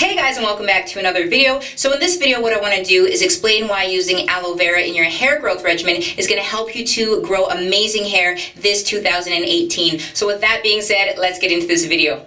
Hey guys, and welcome back to another video. So in this video, what I want to do is explain why using aloe vera in your hair growth regimen is going to help you to grow amazing hair this 2018. So with that being said, let's get into this video.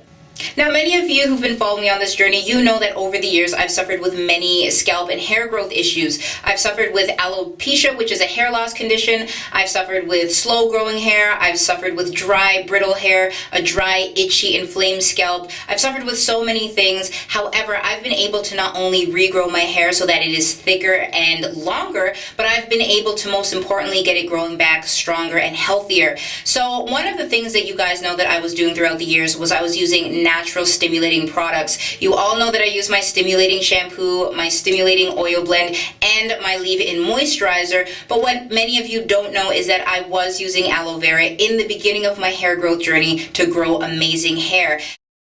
Now, many of you who've been following me on this journey, you know that over the years I've suffered with many scalp and hair growth issues. I've suffered with alopecia, which is a hair loss condition. I've suffered with slow growing hair. I've suffered with dry, brittle hair, a dry, itchy, inflamed scalp. I've suffered with so many things. However, I've been able to not only regrow my hair so that it is thicker and longer, but I've been able to most importantly get it growing back stronger and healthier. So one of the things that you guys know that I was doing throughout the years was I was using natural stimulating products. You all know that I use my stimulating shampoo, my stimulating oil blend, and my leave-in moisturizer. But what many of you don't know is that I was using aloe vera in the beginning of my hair growth journey to grow amazing hair.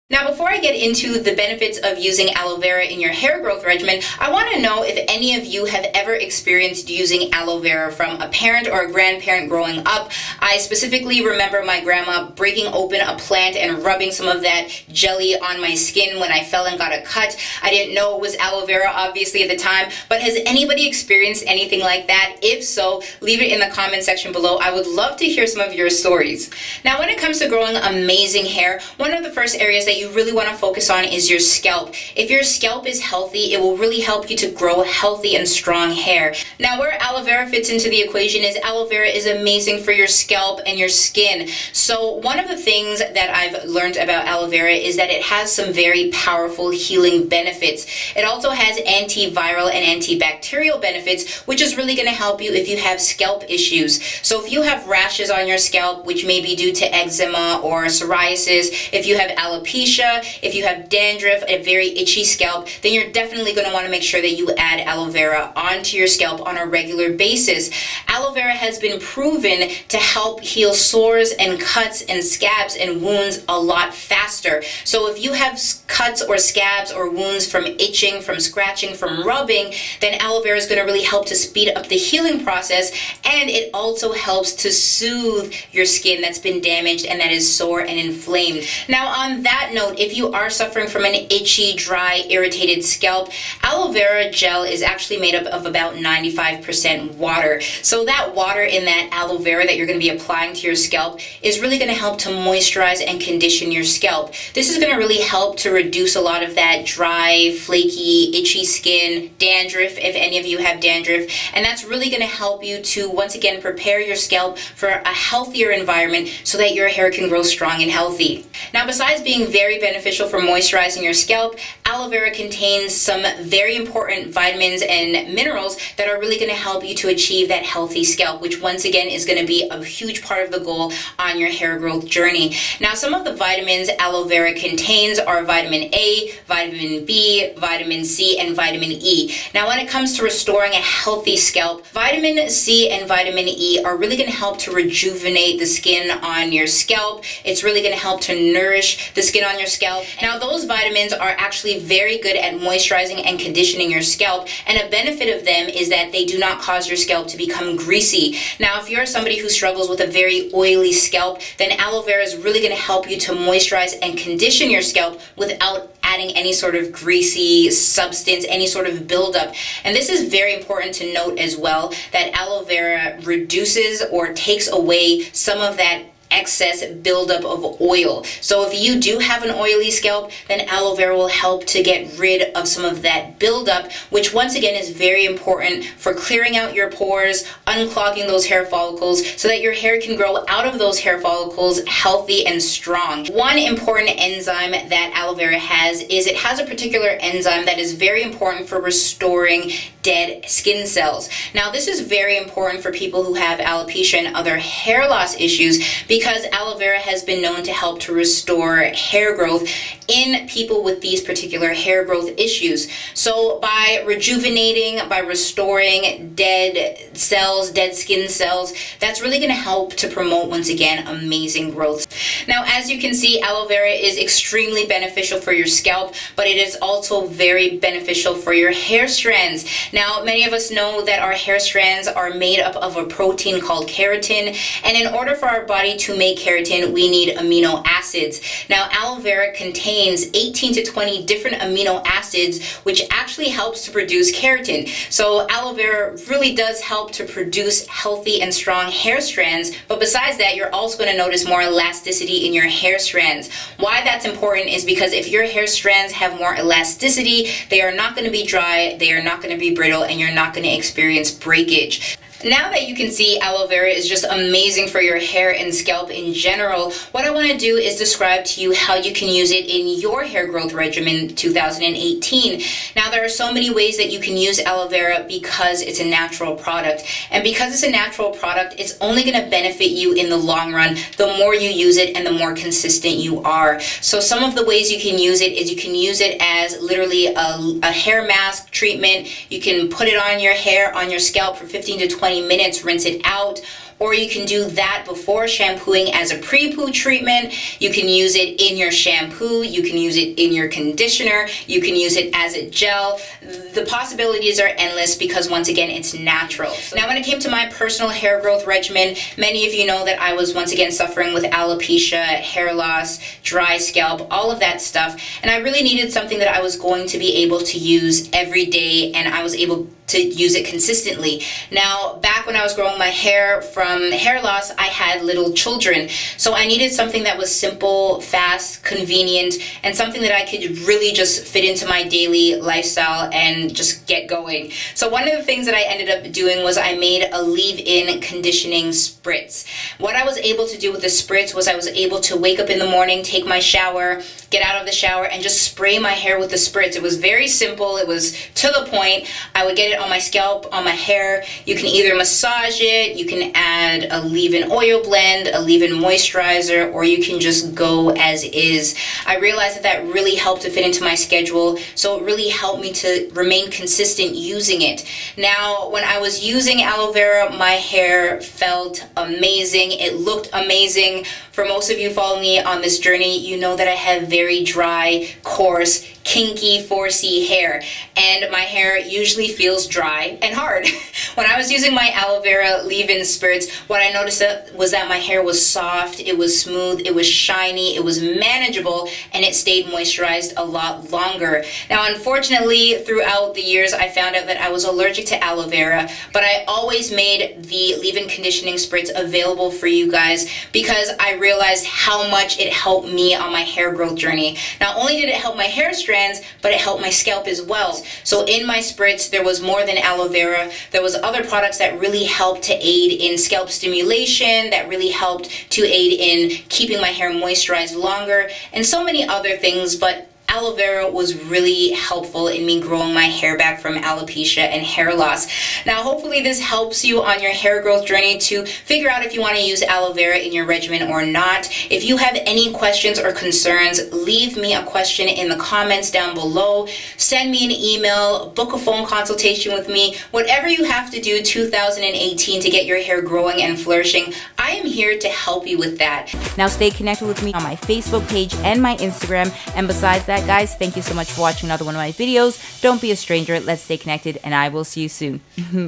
Now, before I get into the benefits of using aloe vera in your hair growth regimen, I want to know if any of you have ever experienced using aloe vera from a parent or a grandparent growing up. I specifically remember my grandma breaking open a plant and rubbing some of that jelly on my skin when I fell and got a cut. I didn't know it was aloe vera, obviously, at the time, but has anybody experienced anything like that? If so, leave it in the comment section below. I would love to hear some of your stories. Now, when it comes to growing amazing hair, one of the first areas that you really want to focus on is your scalp. If your scalp is healthy, it will really help you to grow healthy and strong hair. Now, where aloe vera fits into the equation is aloe vera is amazing for your scalp and your skin. So one of the things that I've learned about aloe vera is that it has some very powerful healing benefits. It also has antiviral and antibacterial benefits, which is really going to help you if you have scalp issues. So if you have rashes on your scalp, which may be due to eczema or psoriasis, if you have alopecia, if you have dandruff, a very itchy scalp, then you're definitely going to want to make sure that you add aloe vera onto your scalp on a regular basis. Aloe vera has been proven to help heal sores and cuts and scabs and wounds a lot faster. So if you have cuts or scabs or wounds from itching, from scratching, from rubbing, then aloe vera is going to really help to speed up the healing process, and it also helps to soothe your skin that's been damaged and that is sore and inflamed. Now, on that note, if you are suffering from an itchy, dry, irritated scalp, aloe vera gel is actually made up of about 95% water. So that water in that aloe vera that you're going to be applying to your scalp is really going to help to moisturize and condition your scalp. This is going to really help to reduce a lot of that dry, flaky, itchy skin, dandruff, if any of you have dandruff, and that's really going to help you to once again prepare your scalp for a healthier environment so that your hair can grow strong and healthy. Now, besides being very beneficial for moisturizing your scalp, aloe vera contains some very important vitamins and minerals that are really going to help you to achieve that healthy scalp, which once again is going to be a huge part of the goal on your hair growth journey. Now, some of the vitamins aloe vera contains are vitamin A, vitamin B, vitamin C, and vitamin E. Now, when it comes to restoring a healthy scalp, vitamin C and vitamin E are really going to help to rejuvenate the skin on your scalp. It's really going to help to nourish the skin on your scalp. Now, those vitamins are actually very good at moisturizing and conditioning your scalp, and a benefit of them is that they do not cause your scalp to become greasy. Now, if you're somebody who struggles with a very oily scalp, then aloe vera is really going to help you to moisturize and condition your scalp without adding any sort of greasy substance, any sort of buildup. And this is very important to note as well, that aloe vera reduces or takes away some of that excess buildup of oil. So if you do have an oily scalp, then aloe vera will help to get rid of some of that buildup, which once again is very important for clearing out your pores, unclogging those hair follicles so that your hair can grow out of those hair follicles healthy and strong. One important enzyme that aloe vera has is it has a particular enzyme that is very important for restoring dead skin cells. Now, this is very important for people who have alopecia and other hair loss issues because aloe vera has been known to help to restore hair growth in people with these particular hair growth issues. So by rejuvenating, by restoring dead cells, dead skin cells, that's really going to help to promote, once again, amazing growth. Now, as you can see, aloe vera is extremely beneficial for your scalp, but it is also very beneficial for your hair strands. Now, many of us know that our hair strands are made up of a protein called keratin, and in order for our body to to make keratin, we need amino acids. Now, aloe vera contains 18 to 20 different amino acids, which actually helps to produce keratin. So aloe vera really does help to produce healthy and strong hair strands, but besides that, you're also going to notice more elasticity in your hair strands. Why that's important is because if your hair strands have more elasticity, they are not going to be dry, they are not going to be brittle, and you're not going to experience breakage. Now that you can see aloe vera is just amazing for your hair and scalp in general, what I want to do is describe to you how you can use it in your hair growth regimen 2018. Now, there are so many ways that you can use aloe vera because it's a natural product. And because it's a natural product, it's only going to benefit you in the long run the more you use it and the more consistent you are. So some of the ways you can use it is you can use it as literally a hair mask treatment. You can put it on your hair, on your scalp for 15 to 20 minutes, rinse it out. Or you can do that before shampooing as a pre-poo treatment. You can use it in your shampoo. You can use it in your conditioner. You can use it as a gel. The possibilities are endless because, once again, it's natural. Now, when it came to my personal hair growth regimen, many of you know that I was once again suffering with alopecia, hair loss, dry scalp, all of that stuff. And I really needed something that I was going to be able to use every day, and I was able to use it consistently. Now, back when I was growing my hair from hair loss, I had little children. So I needed something that was simple, fast, convenient, and something that I could really just fit into my daily lifestyle and just get going. So one of the things that I ended up doing was I made a leave-in conditioning spritz. What I was able to do with the spritz was I was able to wake up in the morning, take my shower, get out of the shower, and just spray my hair with the spritz. It was very simple. It was to the point. I would get it on my scalp, on my hair. You can either massage it, you can add a leave-in oil blend, a leave-in moisturizer, or you can just go as is. I realized that that really helped to fit into my schedule, so it really helped me to remain consistent using it. Now, when I was using aloe vera, my hair felt amazing. It looked amazing. For most of you following me on this journey, you know that I have very dry, coarse, kinky 4C hair, and my hair usually feels dry and hard. When I was using my aloe vera leave-in spritz, what I noticed was that my hair was soft, it was smooth, it was shiny, it was manageable, and it stayed moisturized a lot longer. Now, unfortunately, throughout the years, I found out that I was allergic to aloe vera, but I always made the leave-in conditioning spritz available for you guys because I realized how much it helped me on my hair growth journey. Not only did it help my hair strands, but it helped my scalp as well. So in my spritz, there was more than aloe vera. There was other products that really helped to aid in scalp stimulation, that really helped to aid in keeping my hair moisturized longer, and so many other things, but aloe vera was really helpful in me growing my hair back from alopecia and hair loss. Now, hopefully this helps you on your hair growth journey to figure out if you want to use aloe vera in your regimen or not. If you have any questions or concerns, leave me a question in the comments down below. Send me an email, book a phone consultation with me. Whatever you have to do 2018 to get your hair growing and flourishing, I am here to help you with that. Now stay connected with me on my Facebook page and my Instagram. And besides that, guys, thank you so much for watching another one of my videos. Don't be a stranger. Let's stay connected, and I will see you soon.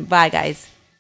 Bye, guys.